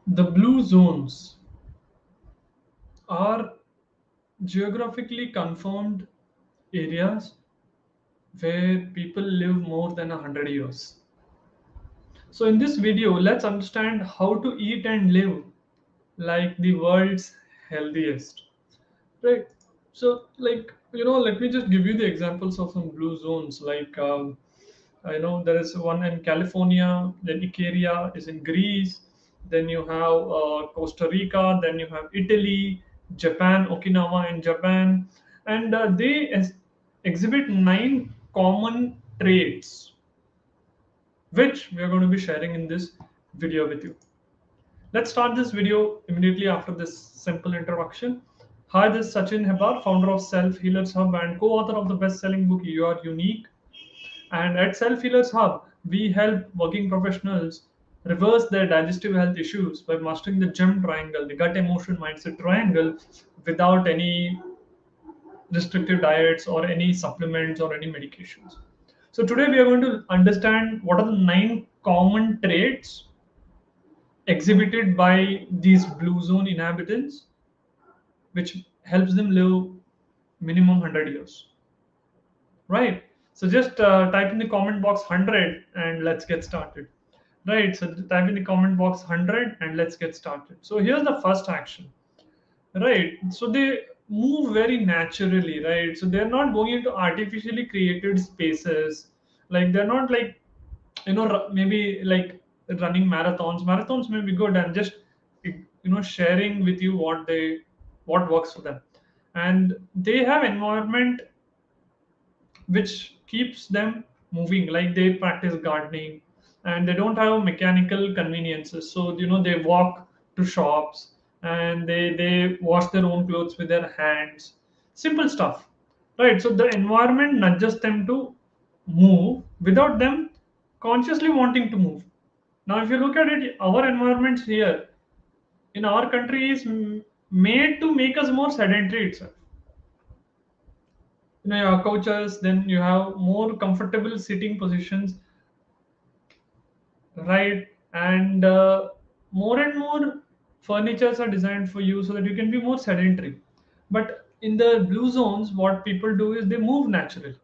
The blue zones are geographically confirmed areas where people live more than 100 years. So in this video, let's understand how to eat and live like the world's healthiest. Right. So, let me just give you the examples of some blue zones. I know there is one in California, then Ikaria is in Greece, then you have Costa Rica, then you have Italy, Japan, Okinawa in Japan, and exhibit 9 common traits, which we are going to be sharing in this video with you. Let's start this video immediately after this simple introduction. Hi, this is Sachin Hebar, founder of Self Healers Hub and co-author of the best-selling book You Are Unique. And at Self Healers Hub, we help working professionals reverse their digestive health issues by mastering the GEM triangle, the gut emotion mindset triangle, without any restrictive diets or any supplements or any medications. So today we are going to understand what are the 9 common traits exhibited by these blue zone inhabitants, which helps them live minimum 100 years, right? So just type in the comment box 100 and let's get started, right? So type in the comment box 100 and let's get started. So here's the first action, right? So they move very naturally, right? So they're not going into artificially created spaces. Like they're not like, maybe like running marathons may be good. I'm just sharing with you what works for them. And they have environment which keeps them moving, like they practice gardening, and they don't have mechanical conveniences. So they walk to shops, and they wash their own clothes with their hands. Simple stuff, right? So the environment nudges them to move without them consciously wanting to move. Now if you look at it, our environments here in our country is made to make us more sedentary itself. Your couches, then you have more comfortable sitting positions, right? And more and more furnitures are designed for you so that you can be more sedentary. But in the blue zones, what people do is they move naturally.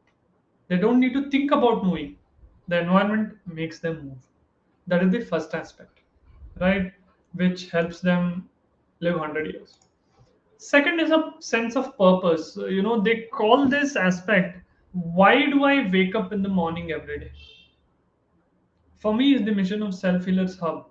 They don't need to think about moving. The environment makes them move. That is the first aspect, right? Which helps them live 100 years. Second is a sense of purpose. They call this aspect, why do I wake up in the morning every day? For me, is the mission of Self Healers Hub,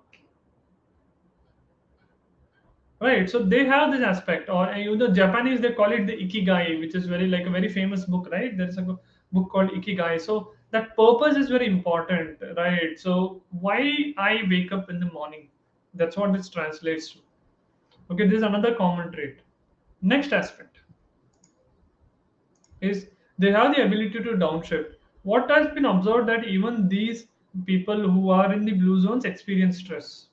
right? So they have this aspect, or Japanese they call it the ikigai, which is very like a very famous book, right? There is a book called Ikigai. So that purpose is very important, right? So why I wake up in the morning? That's what it translates to. Okay, this is another common trait. Next aspect is they have the ability to downshift. What has been observed that even these people who are in the blue zones experience stress.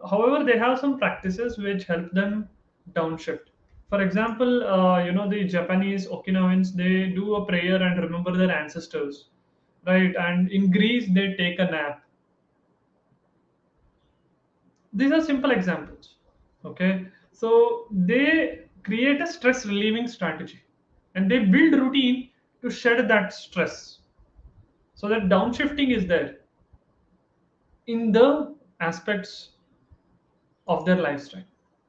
However, they have some practices which help them downshift. For example, the Japanese Okinawans, they do a prayer and remember their ancestors, right? And in Greece, they take a nap. These are simple examples. Okay, so they create a stress relieving strategy, and they build routine to shed that stress. So that downshifting is there in the aspects of their lifestyle.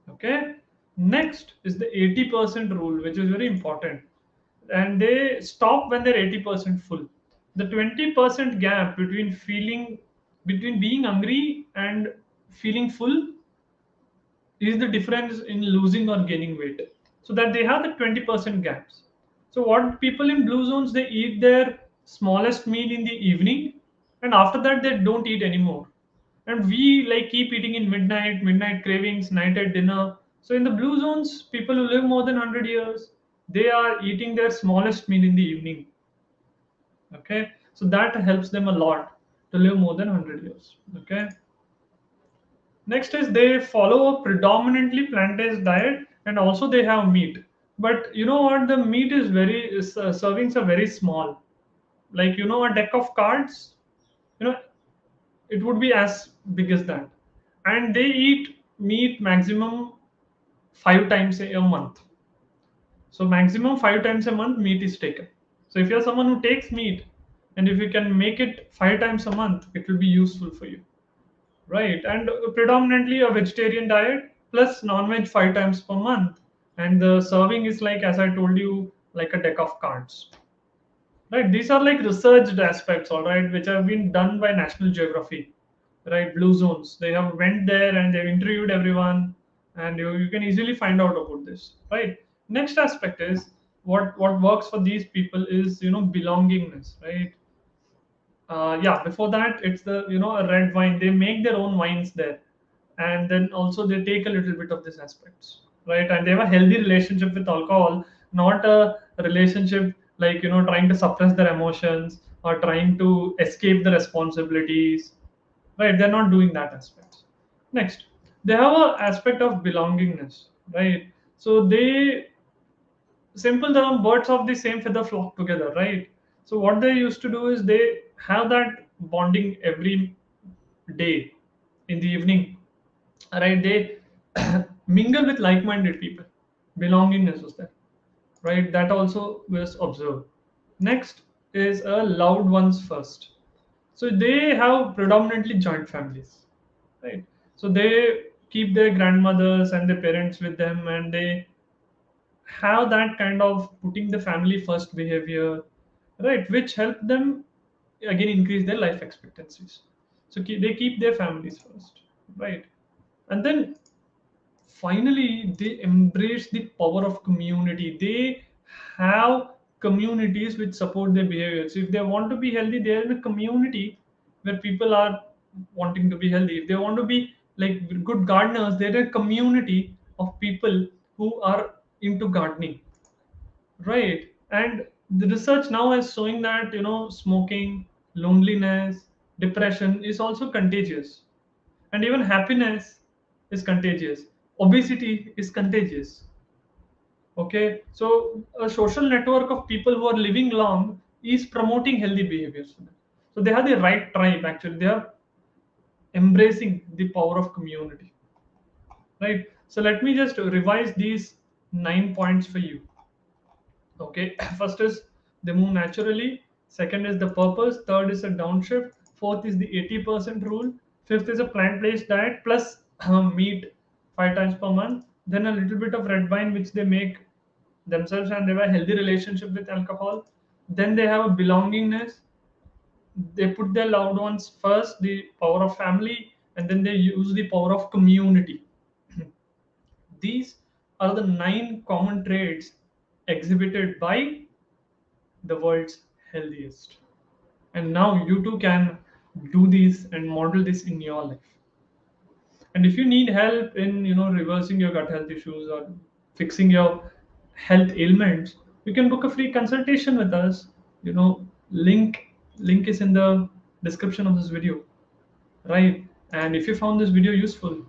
Okay. Next is the 80% rule, which is very important. And they stop when they're 80% full. The 20% gap between being hungry and feeling full is the difference in losing or gaining weight. So that they have the 20% gaps. So what people in blue zones, they eat their smallest meal in the evening, and after that they don't eat anymore. And we like keep eating in midnight cravings, night at dinner. So in the blue zones, people who live more than 100 years, they are eating their smallest meal in the evening. Okay, so that helps them a lot to live more than 100 years. Okay. Next is they follow a predominantly plant-based diet, and also they have meat. But you know what? The meat servings are very small. Like a deck of cards, you know, it would be as big as that. and they eat meat maximum 5 times a month. So maximum 5 times a month meat is taken. So if you're someone who takes meat, and if you can make it 5 times a month, it will be useful for you, right? And predominantly a vegetarian diet plus non-veg 5 times per month, and the serving is like, as I told you, like a deck of cards, right? These are like researched aspects, all right, which have been done by National Geography, right? Blue zones. They have went there and they've interviewed everyone, and you can easily find out about this, right? Next aspect is what works for these people is belongingness, right? Yeah, before that it's the a red wine. They make their own wines there, and then also they take a little bit of these aspects, right? And they have a healthy relationship with alcohol, not a relationship like trying to suppress their emotions or trying to escape the responsibilities, right? They're not doing that aspect. Next, they have a aspect of belongingness, right? So they, simple term, birds of the same feather flock together, right? So what they used to do is they have that bonding every day in the evening, right? They mingle with like-minded people. Belongingness was there, right? That also was observed. Next is a loved ones first. So they have predominantly joint families, right? So they keep their grandmothers and their parents with them, and they have that kind of putting the family first behavior, right? Which help them again increase their life expectancies. So they keep their families first, right? And then finally they embrace the power of community. They have communities which support their behavior. So if they want to be healthy, they're in a community where people are wanting to be healthy. If they want to be like good gardeners, they're in a community of people who are into gardening, right? And the research now is showing that smoking, loneliness, depression is also contagious, and even happiness is contagious. Obesity is contagious. Okay, so a social network of people who are living long is promoting healthy behaviors for them. So they have the right tribe. Actually, they are embracing the power of community, right? So let me just revise these 9 points for you. Okay, first is they move naturally. Second is the purpose. Third is a downshift. Fourth is the 80% rule. Fifth is a plant-based diet plus meat 5 times per month. Then a little bit of red wine which they make themselves, and they have a healthy relationship with alcohol. Then they have a belongingness. They put their loved ones first, the power of family, and then they use the power of community. These are the 9 common traits exhibited by the world's healthiest. And now you too can do this and model this in your life. And if you need help in reversing your gut health issues or fixing your health ailments, you can book a free consultation with us. Link is in the description of this video, right? And if you found this video useful,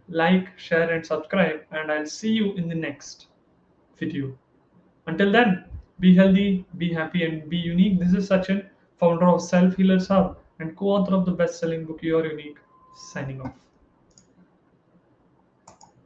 like, share, and subscribe, and I'll see you in the next video. Until then, be healthy, be happy, and be unique. This is Sachin, founder of Self Healers Hub and co author of the best selling book, You Are Unique, signing off.